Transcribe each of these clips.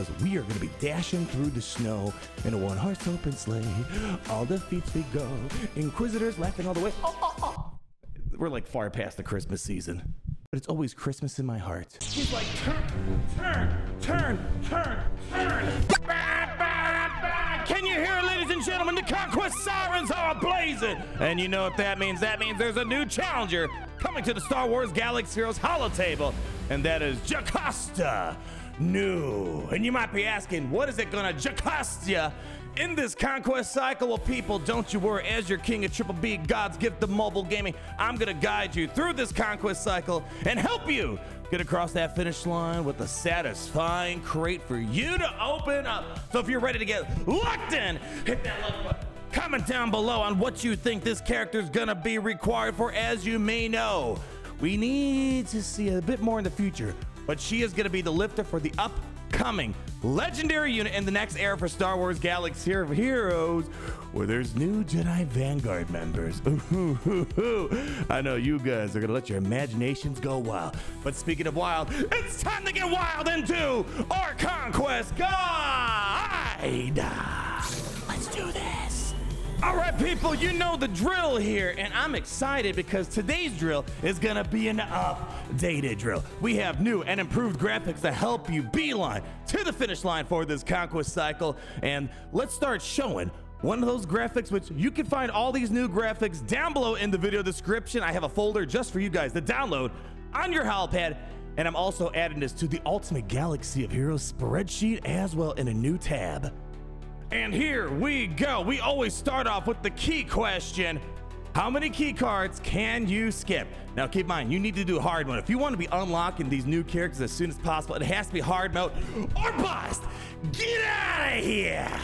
because we are going to be dashing through the snow in a one-horse open sleigh. All the feats we go, Inquisitors laughing all the way. We're like far past the Christmas season, but it's always Christmas in my heart. He's like, turn. Can you hear it, ladies and gentlemen? The Conquest sirens are blazing. And you know what that means? That means there's a new challenger coming to the Star Wars Galaxy Heroes holotable, and that is Jocasta Nu. And you might be asking, what is it gonna Jocasta in this Conquest cycle? Well, people, don't you worry. As your king of Triple B, God's gift of mobile gaming, I'm gonna guide you through this Conquest cycle and help you get across that finish line with a satisfying crate for you to open up. So if you're ready to get locked in, hit that like button. Comment down below on what you think this character's gonna be required for. As you may know, we need to see a bit more in the future, but she is gonna be the lifter for the upcoming legendary unit in the next era for Star Wars Galaxy Heroes, where there's new Jedi Vanguard members. I know you guys are gonna let your imaginations go wild. But speaking of wild, it's time to get wild into our Conquest Guide. Let's do this. All right, people, you know the drill here, and I'm excited because today's drill is gonna be an updated drill. We have new and improved graphics to help you beeline to the finish line for this Conquest cycle, and let's start showing one of those graphics, which you can find all these new graphics down below in the video description. I have a folder just for you guys to download on your HoloPad, and I'm also adding this to the Ultimate Galaxy of Heroes spreadsheet as well in a new tab. And here we go. We always start off with the key question. How many key cards can you skip? Now keep in mind, you need to do hard mode. If you want to be unlocking these new characters as soon as possible, it has to be hard mode or bust. Get out of here.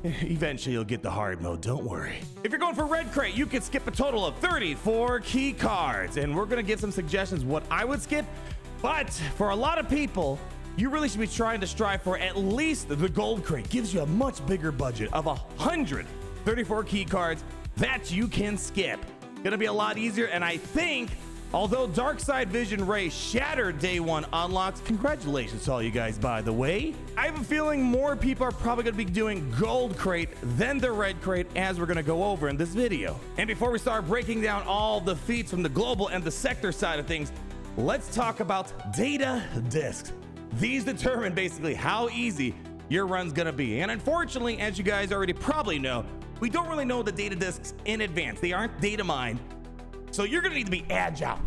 Eventually you'll get the hard mode, don't worry. If you're going for red crate, you can skip a total of 34 key cards. And we're gonna give some suggestions what I would skip. But for a lot of people, you really should be trying to strive for at least the gold crate. Gives you a much bigger budget of 134 key cards that you can skip. Gonna be a lot easier, and I think, although Dark Side Vision Ray Shattered Day 1 unlocks, congratulations to all you guys, by the way. I have a feeling more people are probably gonna be doing gold crate than the red crate, as we're gonna go over in this video. And before we start breaking down all the feats from the global and the sector side of things, let's talk about data discs. These determine basically how easy your run's gonna be. And unfortunately, as you guys already probably know, we don't really know the data discs in advance. They aren't data mined. So you're gonna need to be agile.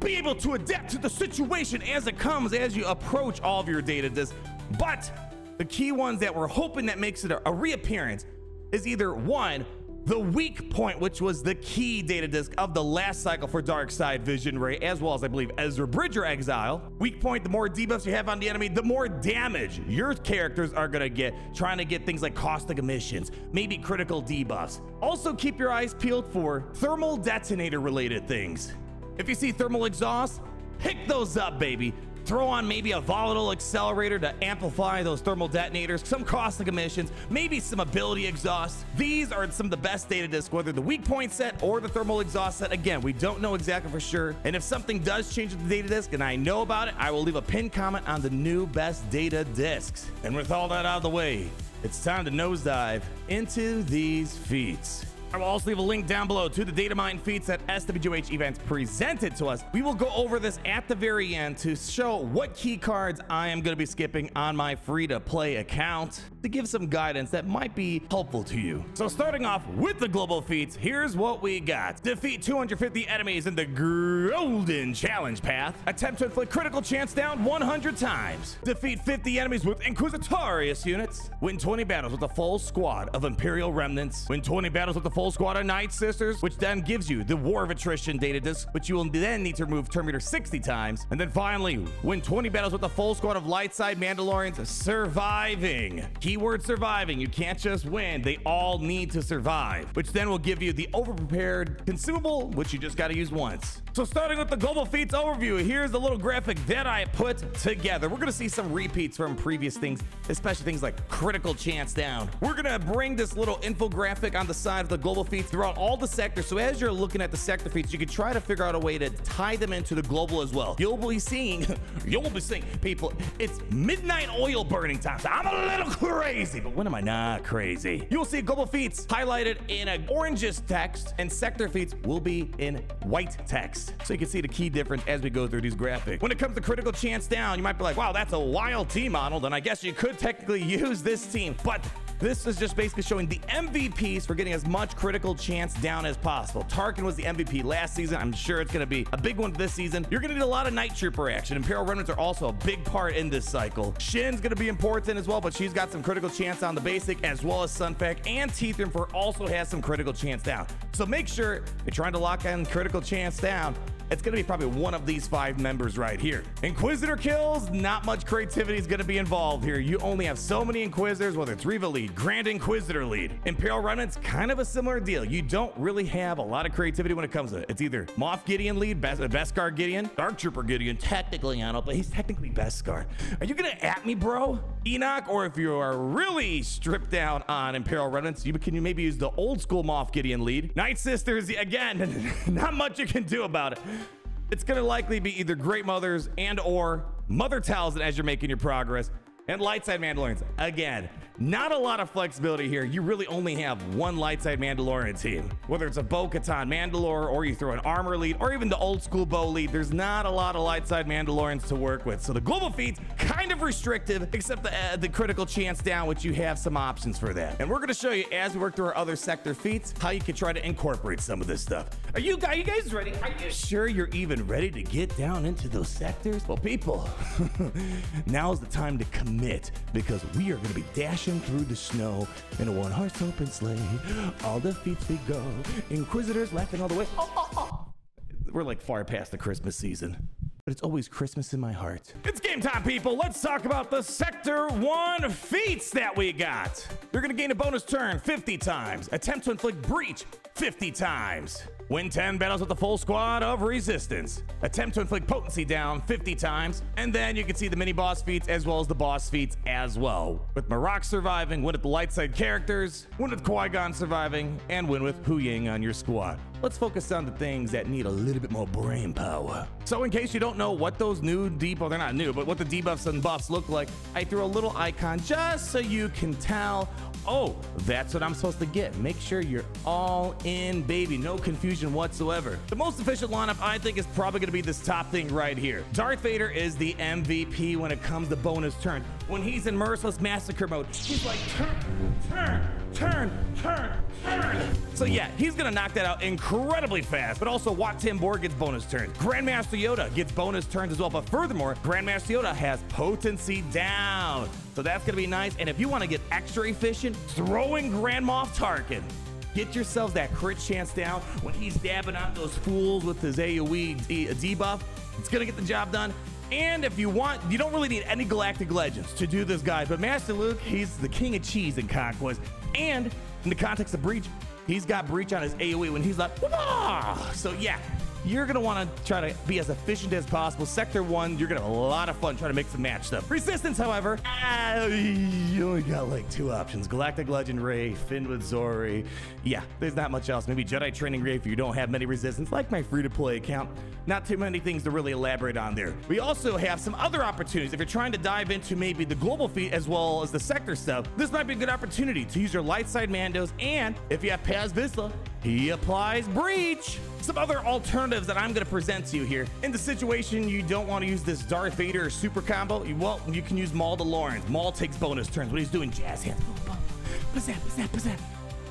Be able to adapt to the situation as it comes as you approach all of your data discs. But the key ones that we're hoping that makes it a reappearance is either one, the weak point, which was the key data disc of the last cycle for Dark Side Vision Ray, as well as I believe Ezra Bridger Exile. Weak point, the more debuffs you have on the enemy, the more damage your characters are gonna get, trying to get things like caustic emissions, maybe critical debuffs. Also keep your eyes peeled for thermal detonator related things. If you see thermal exhaust, pick those up, baby. Throw on maybe a volatile accelerator to amplify those thermal detonators, some caustic emissions, maybe some ability exhaust. These are some of the best data discs, whether the weak point set or the thermal exhaust set. Again, we don't know exactly for sure. And if something does change with the data disc and I know about it, I will leave a pinned comment on the new best data discs. And with all that out of the way, it's time to nosedive into these feats. I will also leave a link down below to the data mine feats that SWH events presented to us. We will go over this at the very end to show what key cards I am going to be skipping on my free-to-play account to give some guidance that might be helpful to you. So starting off with the global feats, here's what we got. Defeat 250 enemies in the golden challenge path. Attempt to inflict critical chance down 100 times. Defeat 50 enemies with Inquisitorious units. Win 20 battles with a full squad of Imperial remnants. Win 20 battles with a full squad of Night Sisters, which then gives you the War of Attrition data disc, which you will then need to remove Terminator 60 times. And then finally, win 20 battles with a full squad of Light Side Mandalorians surviving. Keyword surviving. You can't just win. They all need to survive, which then will give you the overprepared consumable, which you just got to use once. So starting with the global feats overview, here's the little graphic that I put together. We're going to see some repeats from previous things, especially things like critical chance down. We're going to bring this little infographic on the side of the global feats throughout all the sectors. So as you're looking at the sector feats, you can try to figure out a way to tie them into the global as well. You'll be seeing people, it's midnight oil burning time. So I'm a little crazy, but when am I not crazy? You'll see global feats highlighted in an orangish text, and sector feats will be in white text. So you can see the key difference as we go through these graphics. When it comes to critical chance down, you might be like, wow, that's a wild team model. Then I guess you could technically use this team, but this is just basically showing the MVPs for getting as much critical chance down as possible. Tarkin was the MVP last season. I'm sure it's going to be a big one this season. You're going to need a lot of Night Trooper action. Imperial Remnants are also a big part in this cycle. Shin's going to be important as well, but she's got some critical chance on the basic, as well as Sunfac, and Teethrenfer also has some critical chance down. So make sure if you're trying to lock in critical chance down, it's going to be probably one of these 5 members right here. Inquisitor kills, not much creativity is going to be involved here. You only have so many Inquisitors, whether it's Reva lead, Grand Inquisitor lead. Imperial Remnants, kind of a similar deal. You don't really have a lot of creativity when it comes to it. It's either Moff Gideon lead, Beskar Gideon, Dark Trooper Gideon, technically on it, but he's technically Beskar. Are you going to at me, bro? Enoch, or if you are really stripped down on Imperial Remnants, you maybe use the old school Moff Gideon lead. Night Sisters, again, not much you can do about it. It's going to likely be either Great Mothers and or Mother Talzin as you're making your progress. And light side Mandalorians, again, not a lot of flexibility here. You really only have one light side Mandalorian team. Whether it's a Bo-Katan Mandalore, or you throw an armor lead, or even the old school Bo lead, there's not a lot of light side Mandalorians to work with. So the global feats, kind of restrictive, except the critical chance down, which you have some options for that. And we're going to show you, as we work through our other sector feats, how you can try to incorporate some of this stuff. Are you guys ready? Are you sure you're even ready to get down into those sectors? Well, people, now's the time to commit, because we are going to be dashing through the snow in a one-horse open sleigh. All the feats we go, Inquisitors laughing all the way. We're like far past the Christmas season, but it's always Christmas in my heart. It's game time, people. Let's talk about the Sector 1 feats that we got. You're going to gain a bonus turn 50 times. Attempt to inflict breach 50 times. Win 10 battles with the full squad of resistance. Attempt to inflict potency down 50 times. And then you can see the mini boss feats as well as the boss feats as well. With Marok surviving, win with the light side characters, win with Qui-Gon surviving, and win with Huyang on your squad. Let's focus on the things that need a little bit more brain power. So in case you don't know what those new debuffs, they're not new, but what the debuffs and buffs look like, I threw a little icon just so you can tell, oh, that's what I'm supposed to get. Make sure you're all in, baby. No confusion whatsoever. The most efficient lineup, I think, is probably going to be this top thing right here. Darth Vader is the MVP when it comes to bonus turn. When he's in Merciless Massacre mode, he's like, turn. So yeah, he's gonna knock that out incredibly fast, but also Wat Tambor gets bonus turns. Grandmaster Yoda gets bonus turns as well, but furthermore, Grandmaster Yoda has potency down. So that's gonna be nice, and if you wanna get extra efficient, throwing Grand Moff Tarkin. Get yourselves that crit chance down when he's dabbing out those fools with his AoE debuff. It's gonna get the job done. And if you want, you don't really need any Galactic Legends to do this, guys, but Master Luke, he's the king of cheese in Conquest. And in the context of Breach, he's got Breach on his AoE when he's like, wah! So yeah, you're gonna wanna try to be as efficient as possible. Sector 1, you're gonna have a lot of fun trying to mix and match stuff. Resistance, however, you only got like 2 options. Galactic Legend Ray, Finn with Zori. Yeah, there's not much else. Maybe Jedi Training Ray if you don't have many resistance, like my free-to-play account. Not too many things to really elaborate on there. We also have some other opportunities. If you're trying to dive into maybe the global feat as well as the sector stuff, this might be a good opportunity to use your light side Mandos. And if you have Paz Vizsla, he applies Breach. Some other alternatives that I'm going to present to you here. In the situation you don't want to use this Darth Vader or super combo, you can use Maul to Lawrence. Maul takes bonus turns when he's doing jazz hands. Pizzazz.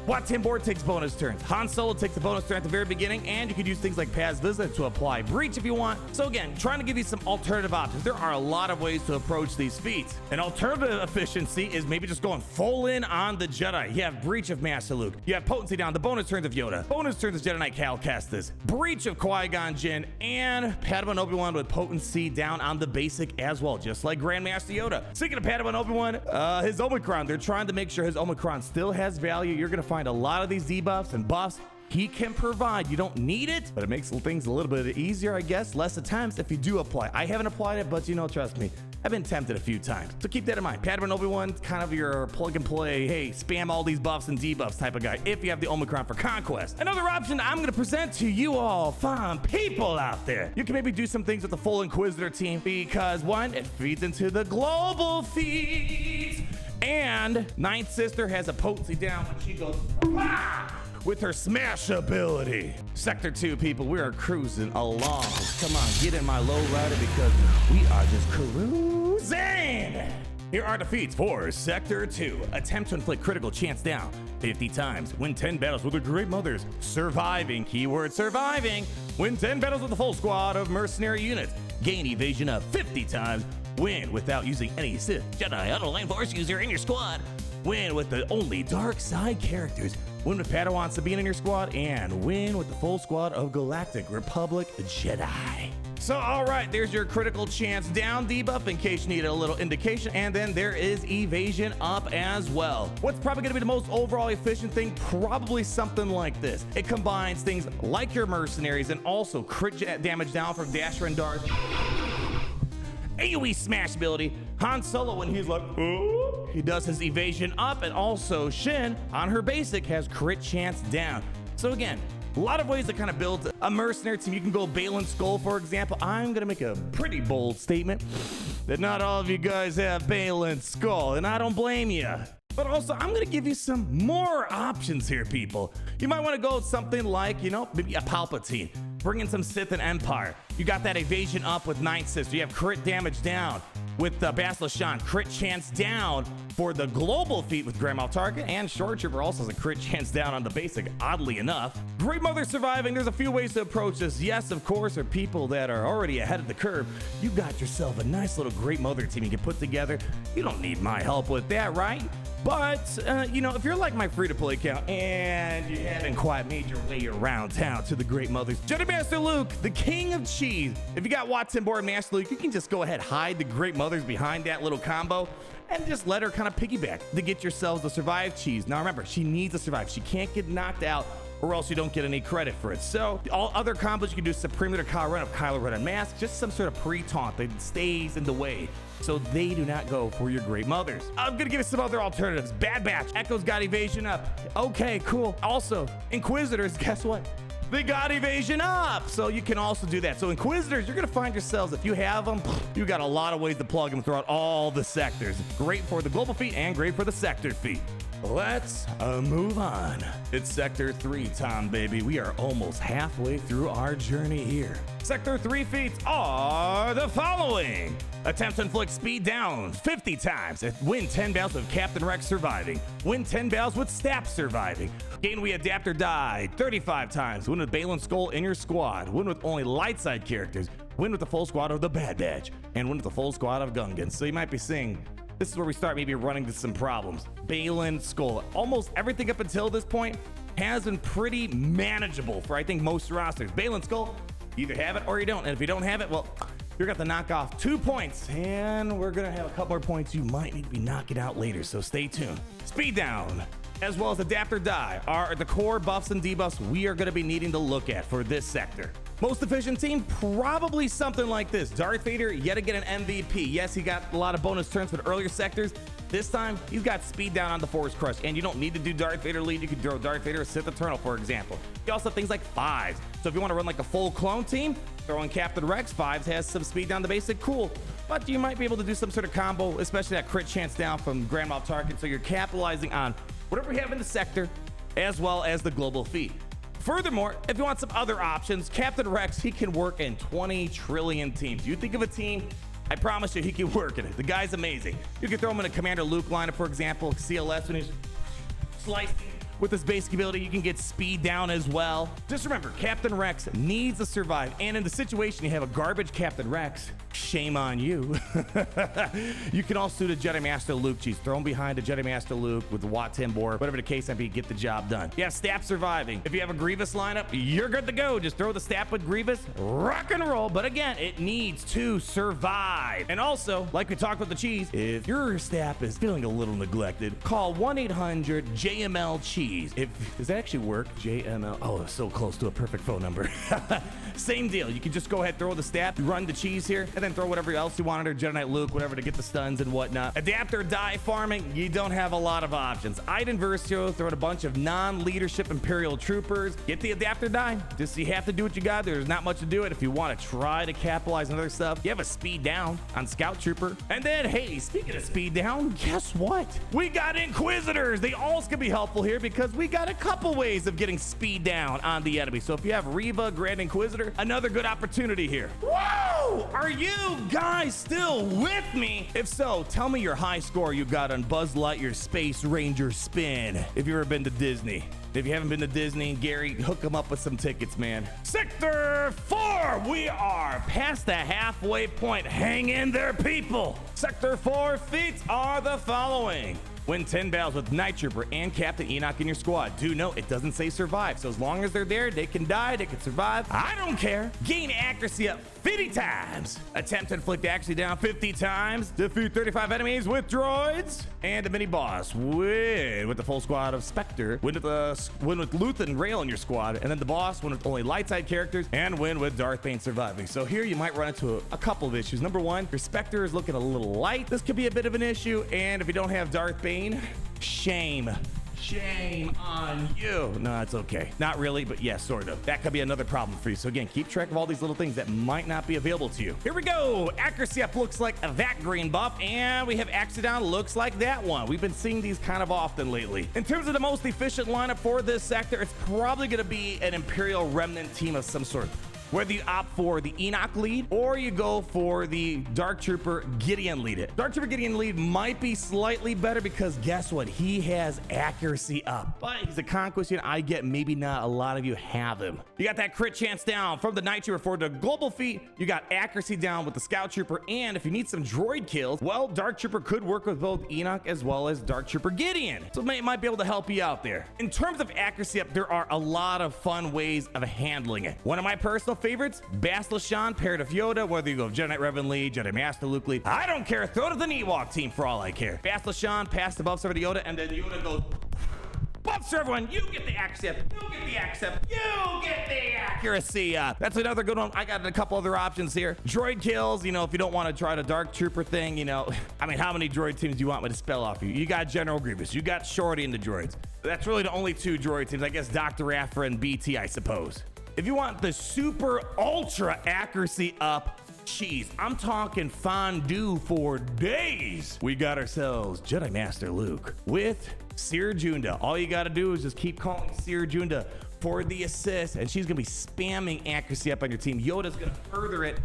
Watson Board takes bonus turns. Han Solo takes a bonus turn at the very beginning, and you could use things like Paz Visit to apply breach if you want. So again, trying to give you some alternative options. There are a lot of ways to approach these feats. An alternative efficiency is maybe just going full in on the Jedi. You have breach of Master Luke. You have potency down, the bonus turns of Yoda. Bonus turns of Jedi Knight Cal Kestis. Breach of Qui-Gon Jinn, and Padawan Obi-Wan with potency down on the basic as well, just like Grandmaster Yoda. Speaking of Padawan Obi-Wan, his Omicron, they're trying to make sure his Omicron still has value. You're gonna find a lot of these debuffs and buffs he can provide. You don't need it, but it makes things a little bit easier, I guess, less at times if you do apply. I haven't applied it, but you know, trust me, I've been tempted a few times. So keep that in mind. Padawan Obi-Wan, kind of your plug and play, hey, spam all these buffs and debuffs type of guy if you have the Omicron for Conquest. Another option I'm gonna present to you all fine people out there. You can maybe do some things with the full Inquisitor team because one, it feeds into the global feeds, and Ninth Sister has a potency down when she goes with her smash ability. Sector 2, people, we are cruising along. Come on, get in my low rider because we are just cruising. Here are defeats for Sector 2. Attempt to inflict critical chance down 50 times. Win 10 battles with the Great Mothers. Surviving, keyword surviving. Win 10 battles with a full squad of mercenary units. Gain evasion up 50 times. Win without using any Sith, Jedi, Autoline Force user in your squad. Win with the only dark side characters. Win with Padawan Sabine in your squad, and win with the full squad of Galactic Republic Jedi. So, all right, there's your critical chance down debuff in case you need a little indication, and then there is evasion up as well. What's probably going to be the most overall efficient thing? Probably something like this. It combines things like your mercenaries and also crit damage down from Dasher and Darth. AoE smash ability. Han Solo, when he's like, oh, he does his evasion up, and also Shin on her basic has crit chance down. So again, a lot of ways to kind of build a mercenary team. You can go Balin Skull, for example. I'm gonna make a pretty bold statement that not all of you guys have Balin Skull, and I don't blame you. But also, I'm gonna give you some more options here, people. You might wanna go with something like, you know, maybe a Palpatine. Bring in some Sith and Empire. You got that evasion up with Ninth Sister. You have crit damage down with Bastila Shan. Crit chance down for the global feat with Grand Moff Tarkin. And Short Trooper also has a crit chance down on the basic, oddly enough. Great Mother surviving. There's a few ways to approach this. Yes, of course, for people that are already ahead of the curve, you got yourself a nice little Great Mother team you can put together. You don't need my help with that, right? But, you know, if you're like my free-to-play account and you haven't quite made your way around town to the Great Mothers, Jedi Master Luke, the King of Cheese. If you got Watson Board Master Luke, you can just go ahead, hide the Great Mothers behind that little combo and just let her kind of piggyback to get yourselves the survive cheese. Now remember, she needs to survive. She can't get knocked out or else you don't get any credit for it. So all other combos you can do Supreme Leader Kylo Ren of Kylo Ren Unmasked, just some sort of pre-taunt that stays in the way, so they do not go for your Great Mothers. I'm gonna give you some other alternatives. Bad Batch, Echo's got evasion up. Okay, cool. Also, Inquisitors, guess what? They got evasion up, so you can also do that. So Inquisitors, you're gonna find yourselves, if you have them, you got a lot of ways to plug them throughout all the sectors. Great for the global feat and great for the sector feat. Let's move on. It's Sector 3 time, baby. We are almost halfway through our journey here. Sector 3 feats are the following. Attempt to inflict speed down 50 times. Win 10 battles with Captain Rex surviving. Win 10 battles with Staff surviving. Gain we adapt or die 35 times. Win with Balin Skull in your squad. Win with only light side characters. Win with the full squad of the Bad Batch. And win with the full squad of Gungans. So you might be seeing, this is where we start maybe running into some problems. Balin Skull. Almost everything up until this point has been pretty manageable for, I think, most rosters. Balin Skull, you either have it or you don't. And if you don't have it, well, you're going to knock off 2 points. And we're going to have a couple more points you might need to be knocking out later, so stay tuned. Speed down, as well as adapt or die, are the core buffs and debuffs we are going to be needing to look at for this sector. Most efficient team, probably something like this. Darth Vader, yet again an MVP. Yes, he got a lot of bonus turns for the earlier sectors. This time, he's got speed down on the Force Crush, and you don't need to do Darth Vader lead. You can throw Darth Vader or Sith Eternal, for example. You also have things like Fives. So if you want to run like a full clone team, throw in Captain Rex. Fives has some speed down the basic, cool. But you might be able to do some sort of combo, especially that crit chance down from Grand Moff Tarkin. So you're capitalizing on whatever we have in the sector, as well as the global feat. Furthermore, if you want some other options, Captain Rex, he can work in 20 trillion teams. You think of a team, I promise you he can work in it. The guy's amazing. You can throw him in a Commander Luke lineup, for example, CLS when he's slicing With this basic ability, you can get speed down as well. Just remember, Captain Rex needs to survive. And in the situation you have a garbage Captain Rex, shame on you. You can also do the Jedi Master Luke cheese. Throw him behind the Jedi Master Luke with the Wat Tambor, whatever the case might be, get the job done. You have Staff surviving. If you have a Grievous lineup, you're good to go. Just throw the Staff with Grievous, rock and roll. But again, it needs to survive. And also, like we talked with the cheese, if your staff is feeling a little neglected, call 1-800-JML cheese. Does that actually work? JML. Oh, it's so close to a perfect phone number. Same deal. You can just go ahead, throw the staff, run the cheese here, and then throw whatever else you wanted, or Jedi Knight Luke, whatever, to get the stuns and whatnot. Adapt or die farming, you don't have a lot of options. Iden Versio, throw in a bunch of non-leadership Imperial troopers. Get the adapt or die. Just you have to do what you got. There's not much to do it. If you want to try to capitalize on other stuff, you have a speed down on Scout Trooper. And then, hey, speaking of speed down, guess what? We got Inquisitors. They also can be helpful here because we got a couple ways of getting speed down on the enemy. So if you have Reva, Grand Inquisitor, another good opportunity here. Whoa! Are you guys still with me? If so, tell me your high score you got on Buzz Lightyear's Space Ranger spin. If you've ever been to Disney. If you haven't been to Disney, Gary, hook them up with some tickets, man. Sector 4, we are past the halfway point. Hang in there, people. Sector 4 feats are the following. Win 10 battles with Night Trooper and Captain Enoch in your squad. Do note, it doesn't say survive, so as long as they're there, they can die, they can survive. I don't care. Gain accuracy up 50 times. Attempt to inflict accuracy down 50 times. Defeat 35 enemies with droids. And a mini boss. Win with the full squad of Spectre. Win with Luth and Rail in your squad. And then the boss, win with only light side characters. And win with Darth Bane surviving. So here you might run into a couple of issues. Number one, your Spectre is looking a little light. This could be a bit of an issue. And if you don't have Darth Bane, shame on you. No, it's okay. Not really, but yes, sort of. That could be another problem for you. So again, keep track of all these little things that might not be available to you. Here we go. Accuracy up looks like that green buff, and we have accuracy down looks like that one. We've been seeing these kind of often lately. In terms of the most efficient lineup for this sector, it's probably going to be an Imperial Remnant team of some sort. Whether you opt for the Enoch lead or you go for the Dark Trooper Gideon lead it. Dark Trooper Gideon lead might be slightly better because guess what? He has accuracy up, but he's a Conquest unit. I get maybe not a lot of you have him. You got that crit chance down from the Night Trooper. For the global feat, you got accuracy down with the Scout Trooper, and if you need some droid kills, well, Dark Trooper could work with both Enoch as well as Dark Trooper Gideon. So it might be able to help you out there. In terms of accuracy up, there are a lot of fun ways of handling it. One of my personal favorites, Bastila Shan paired with Yoda, whether you go Jedi Knight Revan lead, Jedi Master Luke lead, I don't care. Throw to the Ewok team for all I care. Bastila Shan pass the buffs over to Yoda, and then Yoda goes buffs to everyone. You get the accuracy up. You get the accuracy up. You get the accuracy up. That's another good one. I got a couple other options here. Droid kills, you know, if you don't want to try the Dark Trooper thing, you know, I mean, how many droid teams do you want me to spell off you? You got General Grievous. You got Shorty in the droids. That's really the only two droid teams. I guess Dr. Aphra and BT, I suppose. If you want the super ultra accuracy up cheese, I'm talking fondue for days. We got ourselves Jedi Master Luke with Seer Junda. All you got to do is just keep calling Seer Junda for the assist, and she's going to be spamming accuracy up on your team. Yoda's going to further it.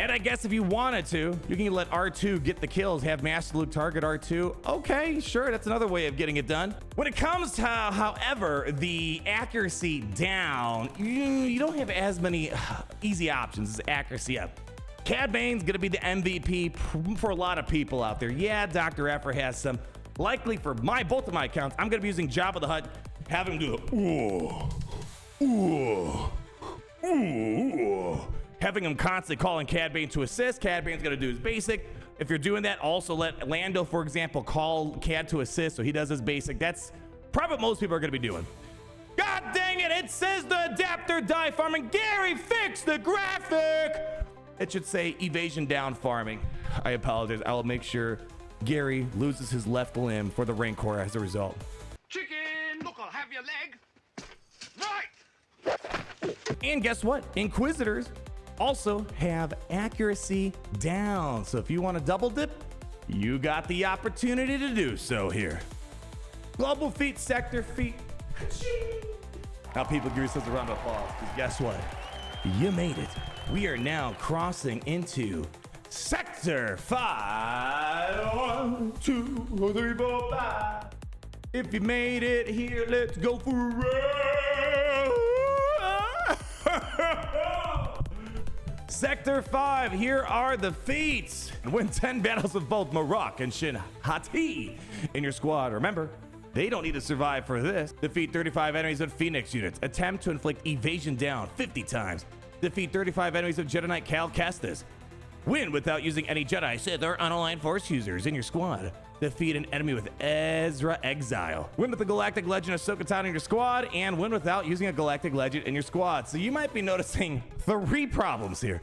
And I guess if you wanted to, you can let R2 get the kills, have Master Luke target R2. Okay, sure, that's another way of getting it done. When it comes to, however, the accuracy down, you don't have as many easy options as accuracy up. Cad Bane's gonna be the MVP for a lot of people out there. Yeah, Dr. Aphra has some. Likely for both of my accounts, I'm gonna be using Jabba the Hutt, have him do the ooh. Having him constantly calling Cad Bane to assist. Cad Bane's gonna do his basic. If you're doing that, also let Lando, for example, call Cad to assist so he does his basic. That's probably what most people are gonna be doing. God dang it, it says the adapter die farming. Gary, fix the graphic. It should say evasion down farming. I apologize, I will make sure Gary loses his left limb for the Rancor as a result. Chicken, look, I'll have your leg. Right. And guess what? Inquisitors also have accuracy down. So if you want to double dip, you got the opportunity to do so here. Global feat, sector feat. Now people give yourselves a round of applause, because guess what? You made it. We are now crossing into Sector 5. 1, 2, 3, 4, 5. If you made it here, let's go for a ride. Sector 5, here are the feats. Win 10 battles with both Marak and Shin Hati in your squad. Remember, they don't need to survive for this. Defeat 35 enemies with Phoenix units. Attempt to inflict evasion down 50 times. Defeat 35 enemies with Jedi Knight Cal Kestis. Win without using any Jedi, Sith, or unaligned Force users in your squad. Defeat an enemy with Ezra Exile. Win with the Galactic Legend of Ahsoka in your squad, and win without using a Galactic Legend in your squad. So you might be noticing 3 problems here.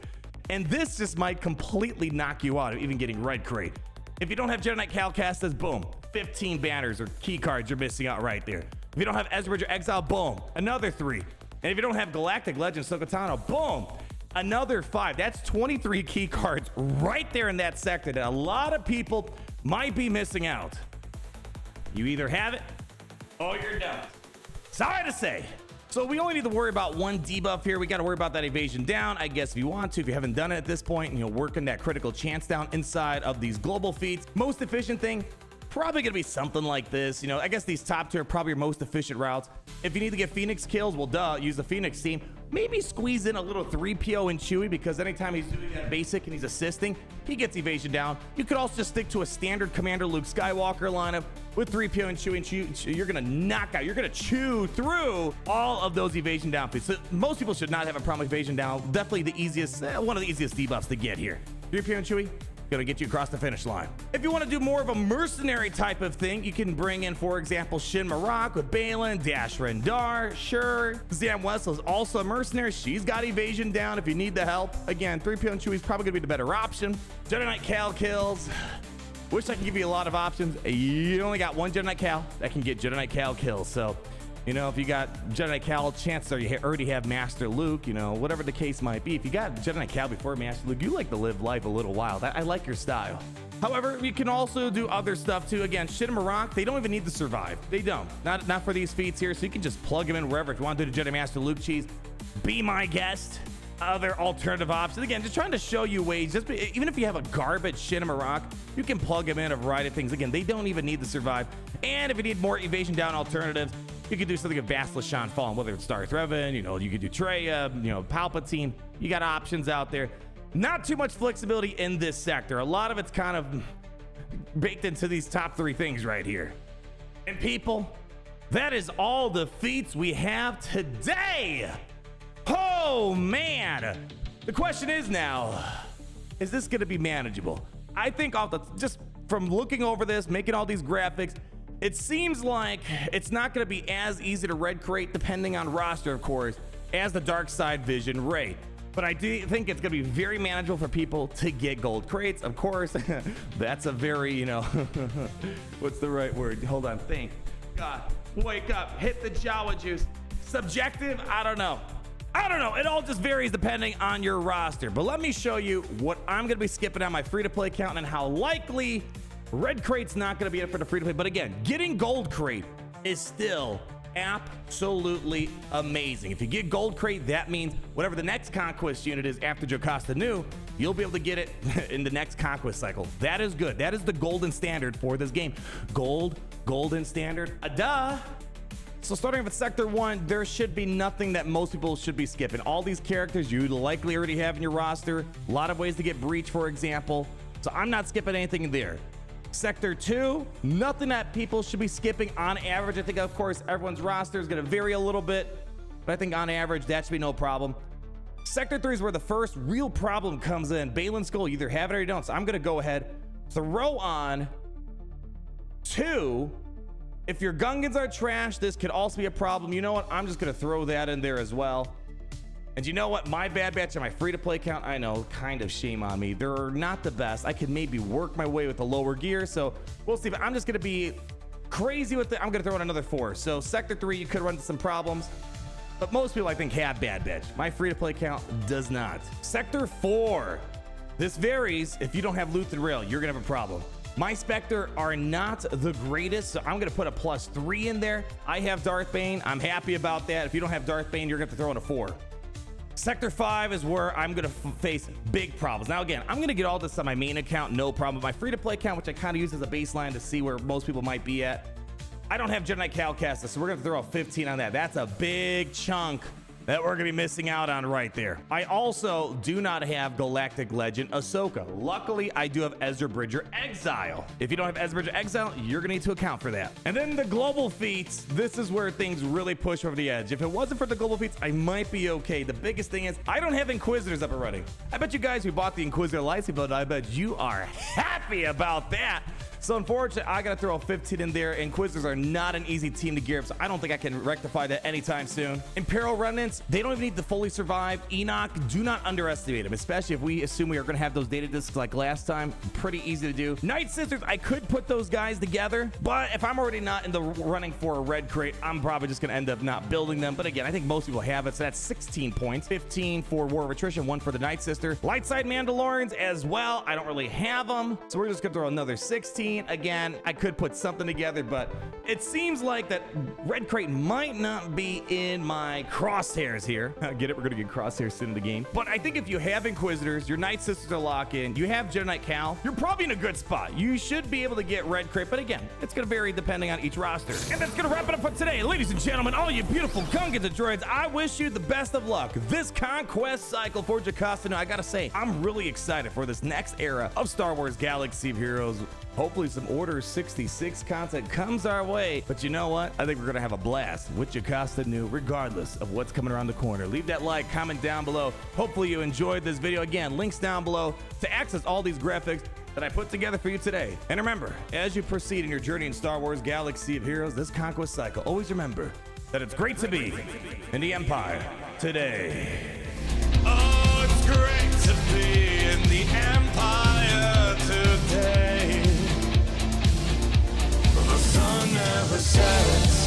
And this just might completely knock you out of even getting Red Crate. If you don't have Jedi Knight Cal Kestis, boom, 15 banners or key cards you're missing out right there. If you don't have Ezra Exile, boom, another 3. And if you don't have Galactic Legend Ahsoka, boom, another 5. That's 23 key cards right there in that sector that a lot of people might be missing out. You either have it or you're done. Sorry to say. So we only need to worry about 1 debuff here. We got to worry about that evasion down, I guess, if you want to. If you haven't done it at this point, and you're working that critical chance down inside of these global feats. Most efficient thing, probably gonna be something like this. You know, I guess these top 2 are probably your most efficient routes. If you need to get Phoenix kills, well, duh, use the Phoenix team. Maybe squeeze in a little 3PO in Chewie, because anytime he's doing that basic and he's assisting, he gets evasion down. You could also just stick to a standard Commander Luke Skywalker lineup with 3PO and Chewie, you're gonna knock out, you're gonna chew through all of those evasion down feats. So most people should not have a problem with evasion down. Definitely the easiest, one of the easiest debuffs to get here. 3PO and Chewie, gonna get you across the finish line. If you want to do more of a mercenary type of thing, you can bring in, for example, Shin Marak with Balin, Dash Rendar, sure. Zam Wessel is also a mercenary. She's got evasion down if you need the help. Again, 3PO and Chewie's probably gonna be the better option. Jedi Knight Cal kills. Wish I could give you a lot of options. You only got 1 Jedi Knight Cal that can get Jedi Knight Cal kills. So, you know, if you got Jedi Knight Cal, chances are you already have Master Luke, you know, whatever the case might be. If you got Jedi Knight Cal before Master Luke, you like to live life a little wild. I like your style. However, you can also do other stuff too. Again, Shin and Marak, they don't even need to survive. They don't. Not for these feats here. So you can just plug them in wherever. If you want to do the Jedi Master Luke cheese, be my guest. Other alternative options. Again, just trying to show you ways. Even if you have a garbage Shin and Marak, you can plug them in a variety of things. Again, they don't even need to survive. And if you need more evasion down alternatives, you could do something with Vassal Shan Fallen, whether it's Darth Revan, you know, you could do Traya, you know, Palpatine. You got options out there. Not too much flexibility in this sector. A lot of it's kind of baked into these top 3 things right here. And people, that is all the feats we have today. Oh man, the question is now, is this gonna be manageable? I think just from looking over this, making all these graphics, it seems like it's not gonna be as easy to red crate, depending on roster, of course, as the Dark Side Vision raid. But I do think it's gonna be very manageable for people to get gold crates. Of course, that's a very, you know, what's the right word? Hold on, think. God, wake up, hit the Jawa juice. Subjective, I don't know. It all just varies depending on your roster. But let me show you what I'm going to be skipping on my free-to-play account and how likely Red Crate's not going to be it for the free-to-play. But again, getting Gold Crate is still absolutely amazing. If you get Gold Crate, that means whatever the next Conquest unit is after Jocasta Nu, you'll be able to get it in the next Conquest cycle. That is good. That is the golden standard for this game. Golden standard. Duh. So starting with Sector 1, there should be nothing that most people should be skipping. All these characters you likely already have in your roster. A lot of ways to get Breach, for example. So I'm not skipping anything there. Sector 2, nothing that people should be skipping on average. I think, of course, everyone's roster is going to vary a little bit, but I think on average, that should be no problem. Sector 3 is where the first real problem comes in. Balin Skull, you either have it or you don't. So I'm going to go ahead, throw on 2. If your Gungans are trash, this could also be a problem. You know what? I'm just going to throw that in there as well. And you know what? My Bad Batch on my free-to-play account, I know, kind of shame on me. They're not the best. I could maybe work my way with the lower gear, so we'll see. But I'm just going to be crazy with it. I'm going to throw in another 4. So Sector 3, you could run into some problems. But most people, I think, have Bad Batch. My free-to-play account does not. Sector 4. This varies. If you don't have Luth and Rail, you're going to have a problem. My Spectre are not the greatest, so I'm going to put a +3 in there. I have Darth Bane. I'm happy about that. If you don't have Darth Bane, you're going to have to throw in a 4. Sector 5 is where I'm going to face big problems. Now, again, I'm going to get all this on my main account, no problem. My free-to-play account, which I kind of use as a baseline to see where most people might be at, I don't have Jedi Knight Calcasta, so we're gonna throw a 15 on that. That's a big chunk that we're gonna be missing out on right there. I also do not have Galactic Legend Ahsoka. Luckily, I do have Ezra Bridger Exile. If you don't have Ezra Bridger Exile, you're gonna need to account for that. And then the global feats, this is where things really push over the edge. If it wasn't for the global feats, I might be okay. The biggest thing is, I don't have Inquisitors up and running. I bet you guys who bought the Inquisitor lightsaber, I bet you are happy about that. So unfortunately, I gotta throw a 15 in there. Inquisitors are not an easy team to gear up, so I don't think I can rectify that anytime soon. Imperial Remnants, they don't even need to fully survive. Enoch, do not underestimate them, especially if we assume we are gonna have those data discs like last time. Pretty easy to do. Night Sisters, I could put those guys together, but if I'm already not in the running for a red crate, I'm probably just gonna end up not building them. But again, I think most people have it, so that's 16 points. 15 for War of Attrition, 1 for the Night Sister. Lightside Mandalorians as well, I don't really have them, so we're just gonna throw another 16. Again, I could put something together, but it seems like that red crate might not be in my crosshairs here. Get it? We're gonna get crosshairs soon in the game. But I think if you have Inquisitors, your Night Sisters are locked in, you have Jedi Knight Cal, you're probably in a good spot. You should be able to get red crate, but again, it's gonna vary depending on each roster. And that's gonna wrap it up for today. Ladies and gentlemen, all you beautiful Gungans and droids, I wish you the best of luck this conquest cycle for Jocasta Nu. I gotta say, I'm really excited for this next era of Star Wars Galaxy of Heroes. Hopefully some Order 66 content comes our way. But you know what? I think we're gonna have a blast with Jocasta Nu, regardless of what's coming around the corner. Leave that like, comment down below. Hopefully you enjoyed this video. Again, links down below to access all these graphics that I put together for you today. And remember, as you proceed in your journey in Star Wars Galaxy of Heroes, this conquest cycle, always remember that it's great to be in the Empire today. Oh, it's great to be in the Empire today. The sun never sets.